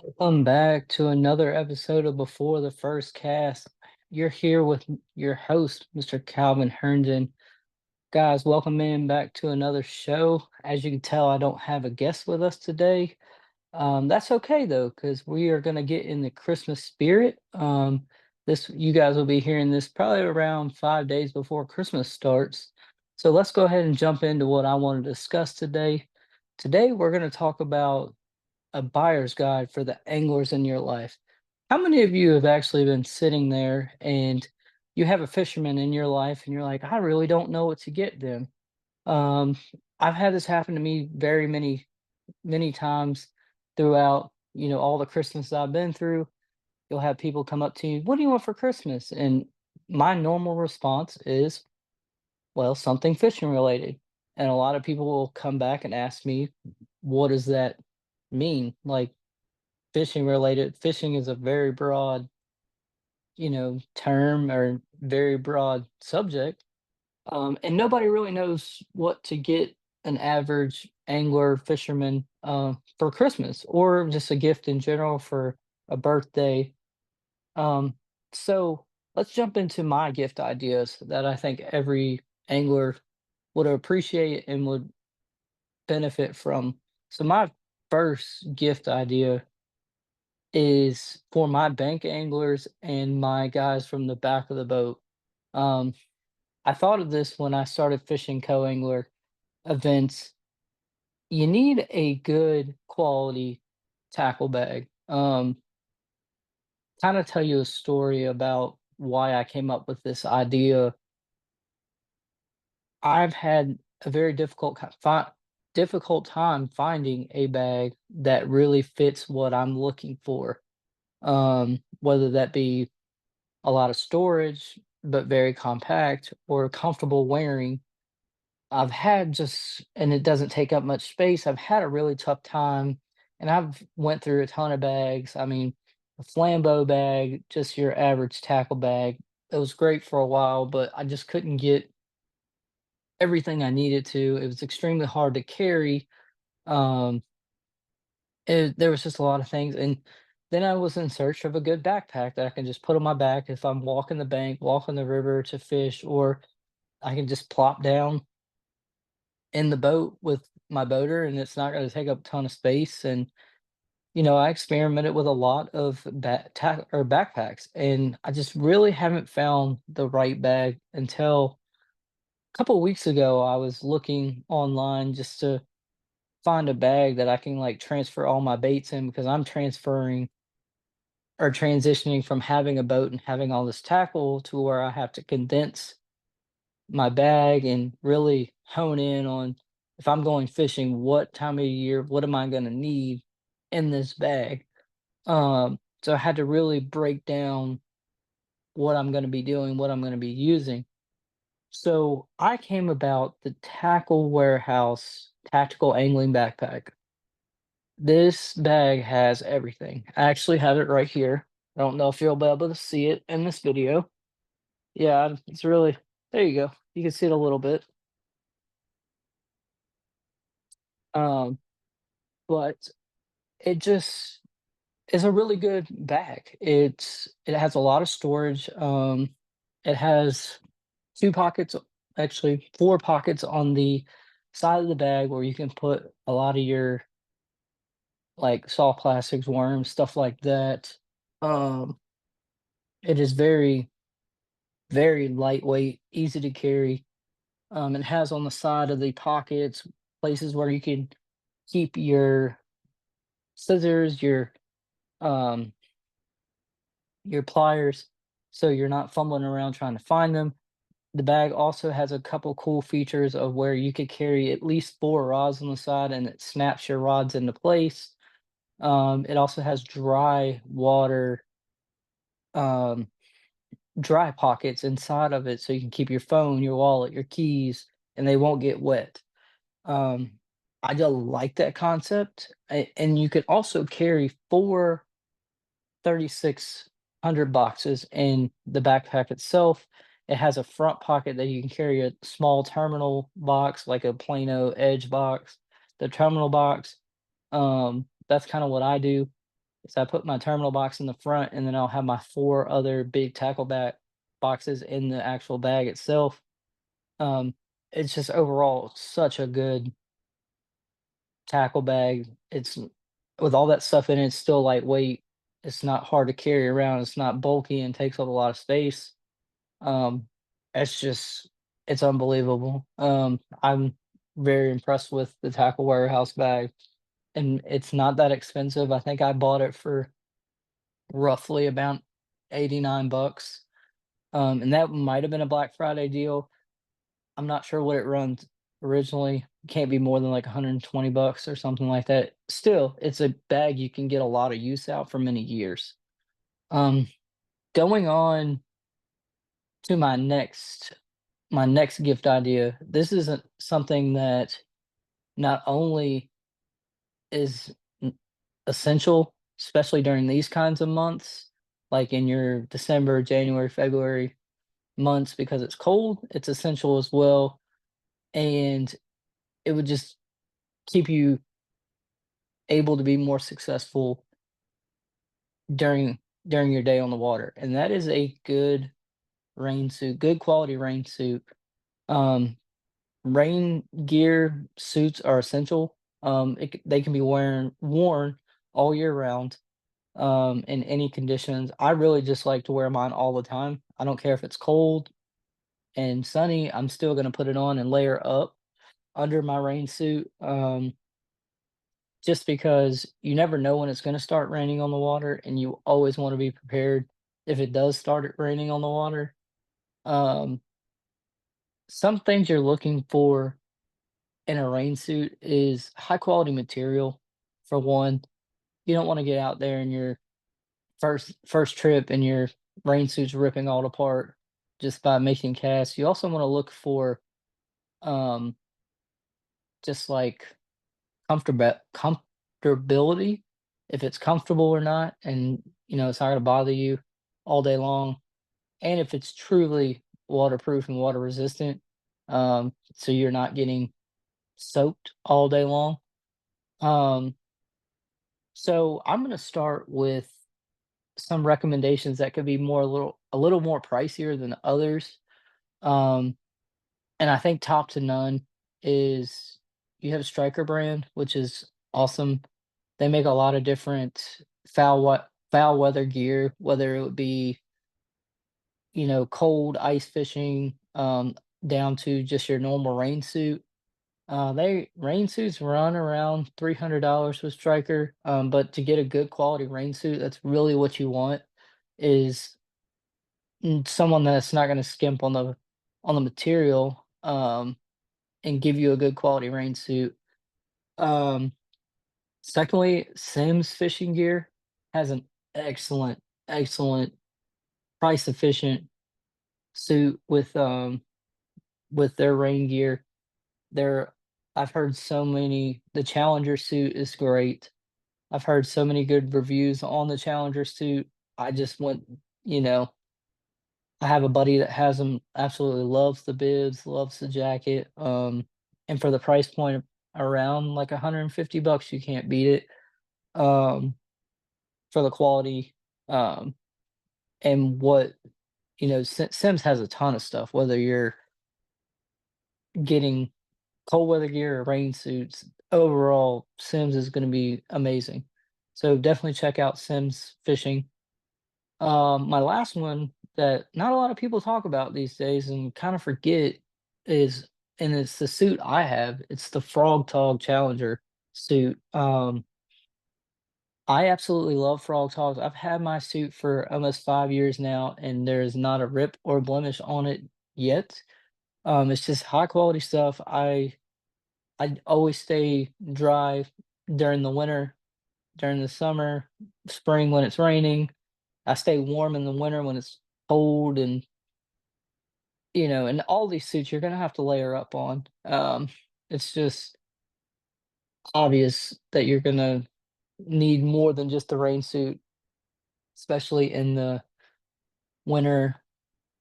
Welcome back to another episode of Before the First Cast. You're here with your host, Mr. Calvin Herndon. Guys, welcome in back to another show. As you can tell, I don't have a guest with us today. That's okay though, because we are gonna get in the Christmas spirit. This you guys will be hearing this probably around 5 days before Christmas starts. So let's go ahead and jump into what I want to discuss today. Today we're going to talk about a buyer's guide for the anglers in your life. How many of you have actually been sitting there and you have a fisherman in your life and you're like, I really don't know what to get them? Um, I've had this happen to me very many times throughout, all the Christmas I've been through. You'll have people come up to you, what do you want for Christmas? And my normal response is, well, something fishing related. And a lot of people will come back and ask me, what does that mean? Like, fishing related. Fishing is a very broad, term or very broad subject. And nobody really knows what to get an average angler fisherman for Christmas or just a gift in general for a birthday. Um, so let's jump into my gift ideas that I think every angler would appreciate and would benefit from. So my first gift idea is for my bank anglers and my guys from the back of the boat. Um, I thought of this when I started fishing co-angler events. You need a good quality tackle bag. Kind of tell you a story about why I came up with this idea. I've had a very difficult time finding a bag that really fits what I'm looking for. Whether that be a lot of storage, but very compact or comfortable wearing. I've had just and it doesn't take up much space. I've had a really tough time and I've went through a ton of bags. I mean, a Flambeau bag, just your average tackle bag. It was great for a while, but I just couldn't get everything I needed to. It was extremely hard to carry. Um, there was just a lot of things, and then I was in search of a good backpack that I can just put on my back if I'm walking the bank, walking the river to fish, or I can just plop down in the boat with my boater, and it's not gonna take up a ton of space, and, I experimented with a lot of backpacks, and I just really haven't found the right bag until a couple weeks ago. I was looking online just to find a bag that I can, like, transfer all my baits in because I'm transferring or transitioning from having a boat and having all this tackle to where I have to condense my bag and really hone in on if I'm going fishing, what time of year, what am I going to need in this bag? So I had to really break down what I'm going to be doing, what I'm going to be using. So I came about the Tackle Warehouse Tactical Angling Backpack. This bag has everything. I actually have it right here. I don't know if you'll be able to see it in this video. Yeah, it's really there you go. You can see it a little bit. Um, but it just is a really good bag. It has a lot of storage. It has 2 pockets, actually 4 pockets on the side of the bag where you can put a lot of your, like, soft plastics, worms, stuff like that. Um, it is very, very lightweight, easy to carry. It has on the side of the pockets places where you can keep your scissors, um, your pliers, so you're not fumbling around trying to find them. The bag also has a couple cool features of where you could carry at least 4 rods on the side and it snaps your rods into place. It also has um, dry pockets inside of it so you can keep your phone, your wallet, your keys, and they won't get wet. Um, I just like that concept. And you could also carry 4 3,600 boxes in the backpack itself. It has a front pocket that you can carry a small terminal box, like a Plano Edge box, the terminal box. That's kind of what I do. is I put my terminal box in the front, and then I'll have my 4 other big tackle bag boxes in the actual bag itself. Um, it's just overall such a good tackle bag. It's with all that stuff in it, it's still lightweight. It's not hard to carry around. It's not bulky and takes up a lot of space. Um, it's just it's unbelievable. I'm very impressed with the Tackle Warehouse bag, and it's not that expensive. I think I bought it for roughly about 89 bucks. And that might have been a Black Friday deal. I'm not sure what it runs originally. Can't be more than like 120 bucks or something like that. Still, it's a bag you can get a lot of use out for many years. Um, going on to my next gift idea. This isn't something that not only is essential, especially during these kinds of months, like in your December, January, February months, because it's cold, it's essential as well. And it would just keep you able to be more successful during your day on the water. And that is a good rain suit, good quality rain suit. Um, Rain gear suits are essential. They can be worn all year round, in any conditions. I really just like to wear mine all the time. I don't care if it's cold and sunny. I'm still gonna put it on and layer up under my rain suit. Just because you never know when it's gonna start raining on the water, and you always want to be prepared if it does start raining on the water. Um, some things you're looking for in a rain suit is high quality material. For one, you don't want to get out there in your first trip and your rain suit's ripping all apart just by making casts. You also want to look for um just like comfortability, if it's comfortable or not, and it's not going to bother you all day long, and if it's truly waterproof and water resistant, so you're not getting soaked all day long. Um, So I'm gonna start with some recommendations that could be a little more pricier than others. Um, and I think top to none is you have Striker brand, which is awesome. They make a lot of different foul weather gear, whether it would be cold ice fishing, down to just your normal rain suit. They rain suits run around $300 with Striker, but to get a good quality rain suit, that's really what you want is someone that's not going to skimp on the material, and give you a good quality rain suit. Um, Secondly, Sims fishing gear has an excellent price efficient suit with their rain gear. They're I've heard so many. The Challenger suit is great. I've heard so many good reviews on the Challenger suit. I just went, you know, I have a buddy that has them, absolutely loves the bibs, loves the jacket. And for the price point around like 150 bucks, you can't beat it. Um, for the quality. Um, and what, Sims has a ton of stuff, whether you're getting cold weather gear or rain suits, overall, Sims is gonna be amazing. So definitely check out Sims Fishing. My last one that not a lot of people talk about these days and kind of forget is, and it's the suit I have, it's the Frog Tog Challenger suit. I absolutely love Frog Togs. I've had my suit for almost 5 years now, and there's not a rip or blemish on it yet. It's just high quality stuff. I always stay dry during the winter, during the summer, spring when it's raining. I stay warm in the winter when it's cold, and all these suits you're gonna have to layer up on. It's just obvious that you're gonna need more than just the rain suit, especially in the winter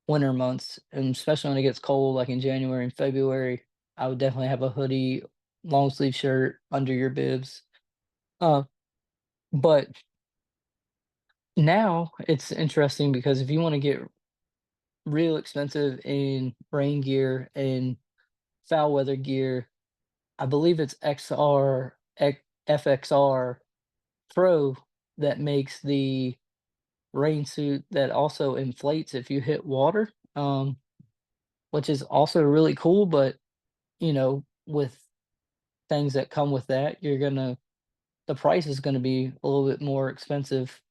winter months, and especially when it gets cold, like in January and February. I would definitely have a hoodie, long sleeve shirt under your bibs. Uh, but Now it's interesting because if you want to get real expensive in rain gear and foul weather gear, I believe it's FXR Pro that makes the rain suit that also inflates if you hit water, which is also really cool. But with things that come with that, the price is gonna be a little bit more expensive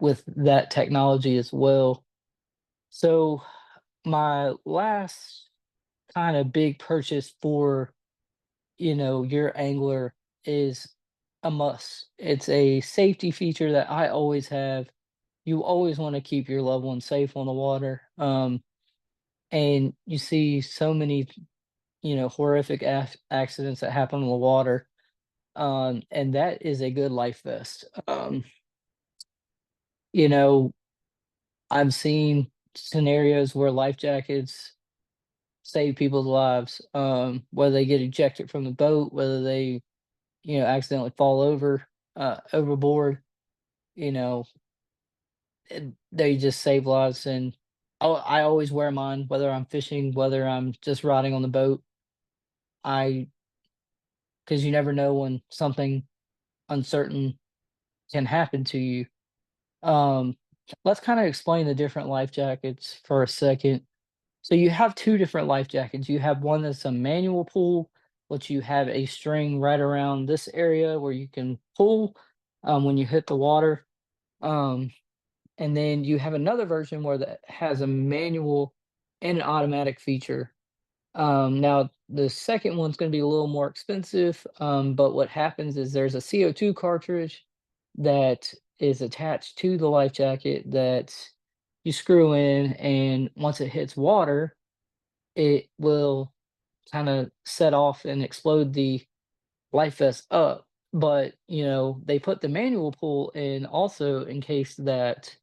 with that technology as well. So my last kind of big purchase for your angler is a must. It's a safety feature that I always have. You always want to keep your loved ones safe on the water. And you see so many, horrific accidents that happen on the water. And that is a good life vest. You know, I've seen scenarios where life jackets save people's lives, whether they get ejected from the boat, whether they, accidentally fall overboard, you know, they just save lives. And I always wear mine, whether I'm fishing, whether I'm just riding on the boat. I Because you never know when something uncertain can happen to you. Um, let's kind of explain the different life jackets for a second. So you have two different life jackets. You have one that's a manual pull, which you have a string right around this area where you can pull when you hit the water. Um, and then you have another version where that has a manual and an automatic feature. Now the second one's going to be a little more expensive, but what happens is there's a CO2 cartridge that is attached to the life jacket that you screw in, and once it hits water, it will kind of set off and explode the life vest up. But they put the manual pull in also in case that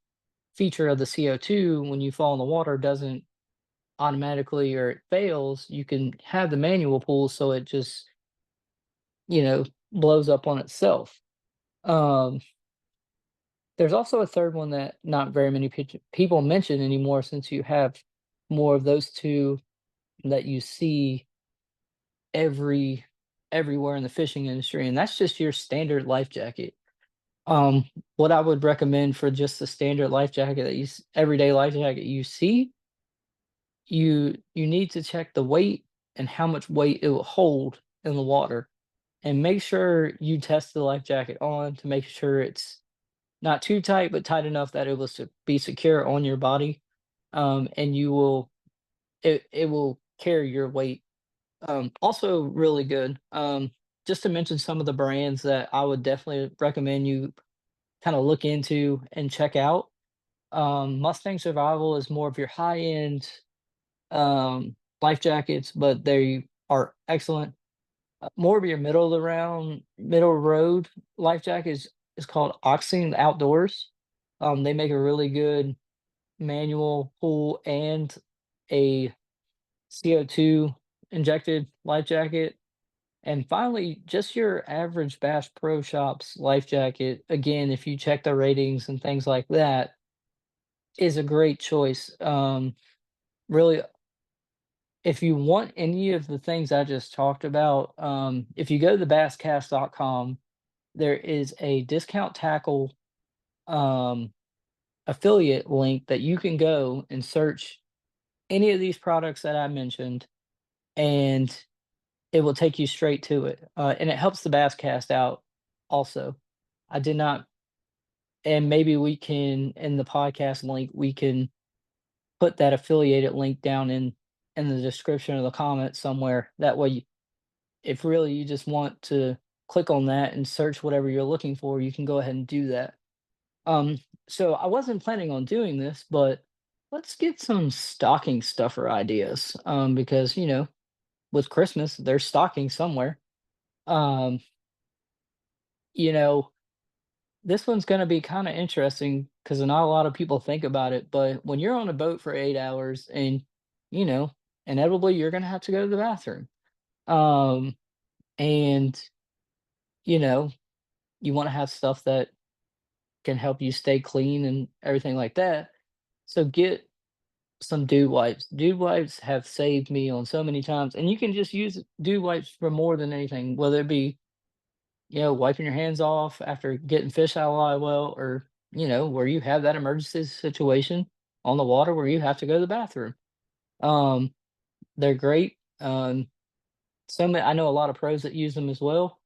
feature of the CO2 when you fall in the water doesn't automatically, or it fails, you can have the manual pull so it just, blows up on itself. Um, there's also a third one that not very many people mention anymore, since you have more of those two that you see every everywhere in the fishing industry, and that's just your standard life jacket. What I would recommend for just the standard life jacket that everyday life jacket you see, you need to check the weight and how much weight it will hold in the water, and make sure you test the life jacket on to make sure it's not too tight, but tight enough that it will be secure on your body. And it will carry your weight. Also really good. Just to mention some of the brands that I would definitely recommend you kind of look into and check out. Mustang Survival is more of your high end life jackets, but they are excellent. More of your middle road life jacket is called Oxing Outdoors. They make a really good manual pull and a CO2 injected life jacket. And finally, just your average Bass Pro Shops life jacket, again, if you check the ratings and things like that, is a great choice. Really, if you want any of the things I just talked about, if you go to thebasscast.com, there is a discount tackle um, affiliate link that you can go and search any of these products that I mentioned, and it will take you straight to it. And it helps the Basscast out also. I did not, and maybe we can, in the podcast link, we can put that affiliated link down in the description of the comment somewhere. That way, if really you just want to click on that and search whatever you're looking for, you can go ahead and do that. Um, so I wasn't planning on doing this, but let's get some stocking stuffer ideas. Because with Christmas, there's stocking somewhere. Um, you know, this one's gonna be kind of interesting because not a lot of people think about it. But when you're on a boat for 8 hours, and you know, inevitably you're gonna have to go to the bathroom. Um, and you know, you want to have stuff that can help you stay clean and everything like that. So get some dude wipes. Dude wipes have saved me on so many times, and you can just use dude wipes for more than anything, whether it be, wiping your hands off after getting fish out of live well, or, where you have that emergency situation on the water where you have to go to the bathroom. Um, they're great. I know a lot of pros that use them as well.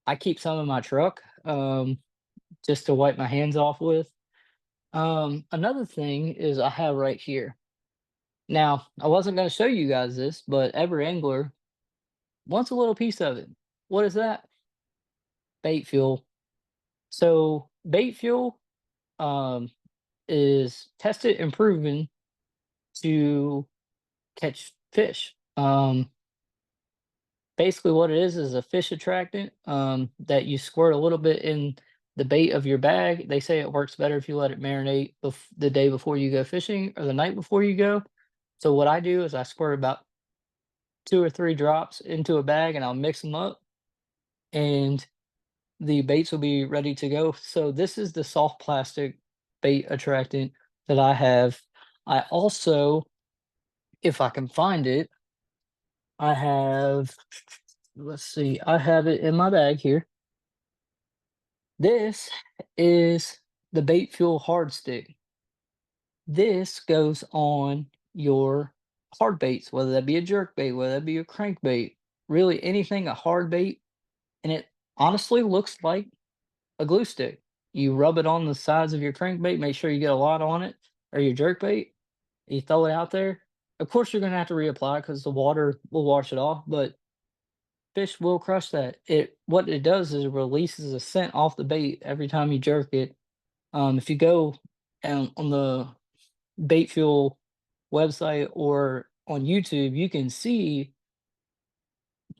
I keep some in my truck, just to wipe my hands off with. Another thing is I have right here. Now, I wasn't going to show you guys this, but every angler wants a little piece of it. What is that? Bait fuel. So, bait fuel um, is tested and proven to catch fish. Basically, what it is a fish attractant that you squirt a little bit in the bait of your bag. They say it works better if you let it marinate the day before you go fishing or the night before you go. So, what I do is I squirt about 2 or 3 drops into a bag and I'll mix them up, and the baits will be ready to go. So this is the soft plastic bait attractant that I have. I also, if I can find it, I have, let's see, I have it in my bag here. This is the bait fuel hard stick. This goes on your hard baits, whether that be a jerk bait, whether that be a crankbait, really anything a hard bait, and it honestly looks like a glue stick. You rub it on the sides of your crankbait, make sure you get a lot on it, or your jerkbait. You throw it out there. Of course, you're gonna have to reapply because the water will wash it off, but fish will crush that. What it does is it releases a scent off the bait every time you jerk it. If you go on the bait fuel website or on YouTube, you can see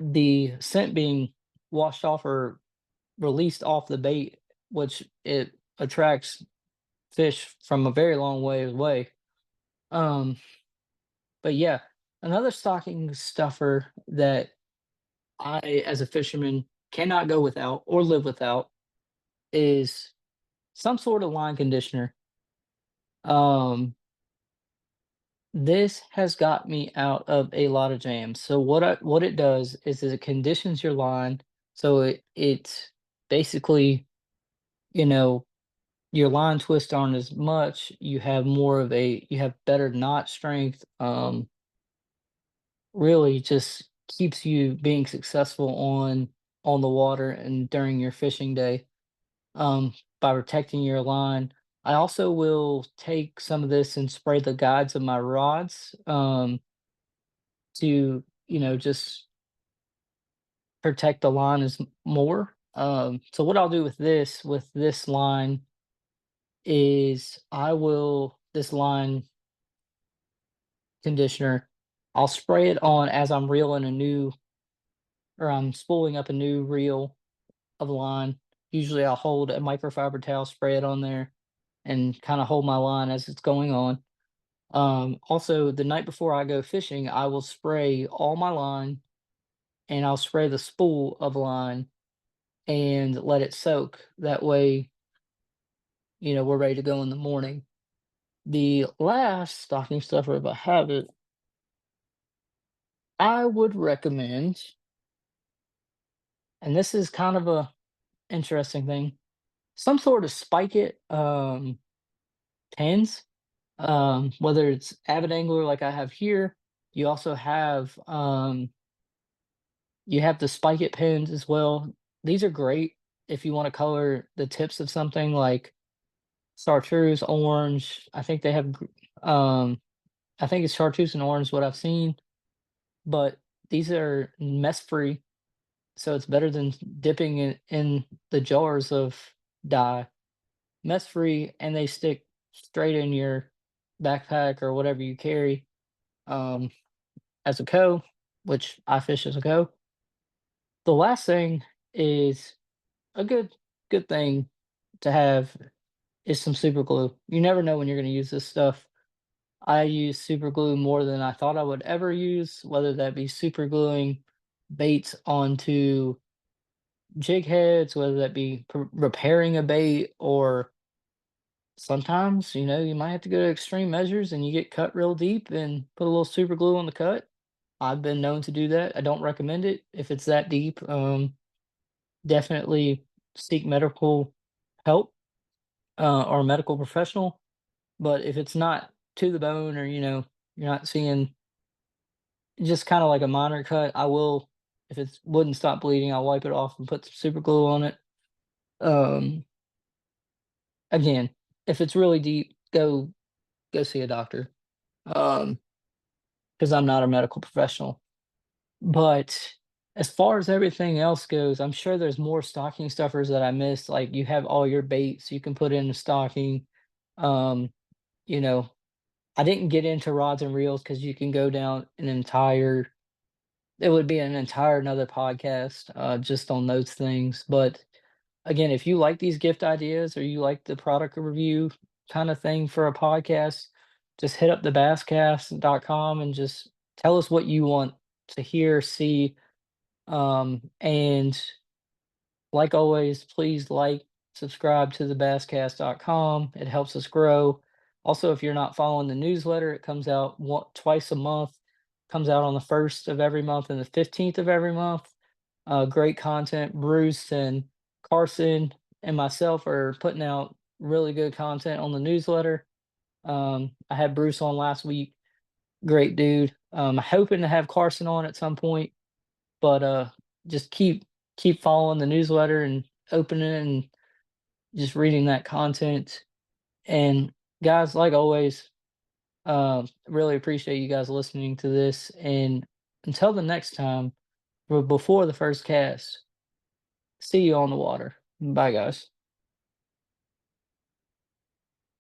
the scent being washed off or released off the bait, which it attracts fish from a very long way away. Um, but yeah, another stocking stuffer that I, as a fisherman, cannot go without or live without is some sort of line conditioner. Um, this has got me out of a lot of jams. So what it does is it conditions your line, so it's basically, you know your line twists aren't as much. You have better knot strength. Really just keeps you being successful on the water and during your fishing day. By protecting your line. I also will take some of this and spray the guides of my rods to just protect the line more. So what I'll do with this line is I will this line conditioner, I'll spray it on as I'm reeling a new or I'm spooling up a new reel of line. Usually I'll hold a microfiber towel, spray it on there, and kind of hold my line as it's going on. Also, the night before I go fishing, I will spray all my line and I'll spray the spool of line and let it soak. That way, we're ready to go in the morning. The last stocking stuffer, if I have it, I would recommend, and this is kind of a interesting thing, some sort of spike it pins. Whether it's Avid Angler like I have here, you also have the spike it pins as well. These are great if you want to color the tips of something like chartreuse orange. Um I think it's chartreuse and orange what I've seen, but these are mess free, so it's better than dipping it in the jars of dye. Mess free, and they stick straight in your backpack or whatever you carry. Um, as a co, which I fish as a co. The last thing is a good thing to have is some super glue. You never know when you're going to use this stuff. I use super glue more than I thought I would ever use, whether that be super gluing baits onto jig heads, whether that be repairing a bait or sometimes, you might have to go to extreme measures and you get cut real deep and put a little super glue on the cut. I've been known to do that. I don't recommend it if it's that deep. Definitely seek medical help or a medical professional. But if it's not to the bone or you're not seeing just kind of like a minor cut, I will, if it wouldn't stop bleeding, I'll wipe it off and put some super glue on it. Um, Again, if it's really deep, go see a doctor. Um, because I'm not a medical professional. But as far as everything else goes, I'm sure there's more stocking stuffers that I missed. Like you have all your baits you can put in the stocking. Um, you know, I didn't get into rods and reels because you can go down an entire it would be an entire another podcast just on those things. But again, if you like these gift ideas or you like the product review kind of thing for a podcast, just hit up the basscast.com and just tell us what you want to hear, see, and like always, please like, subscribe to the basscast.com. It helps us grow. Also, if you're not following the newsletter, it comes out twice a month. Comes out on the 1st of every month and the 15th of every month. Great content. Bruce and Carson and myself are putting out really good content on the newsletter. I had Bruce on last week. Great dude. Hoping to have Carson on at some point, but just keep following the newsletter and opening it and just reading that content. And guys, like always, really appreciate you guys listening to this. And until the next time, before the first cast, see you on the water. Bye, guys.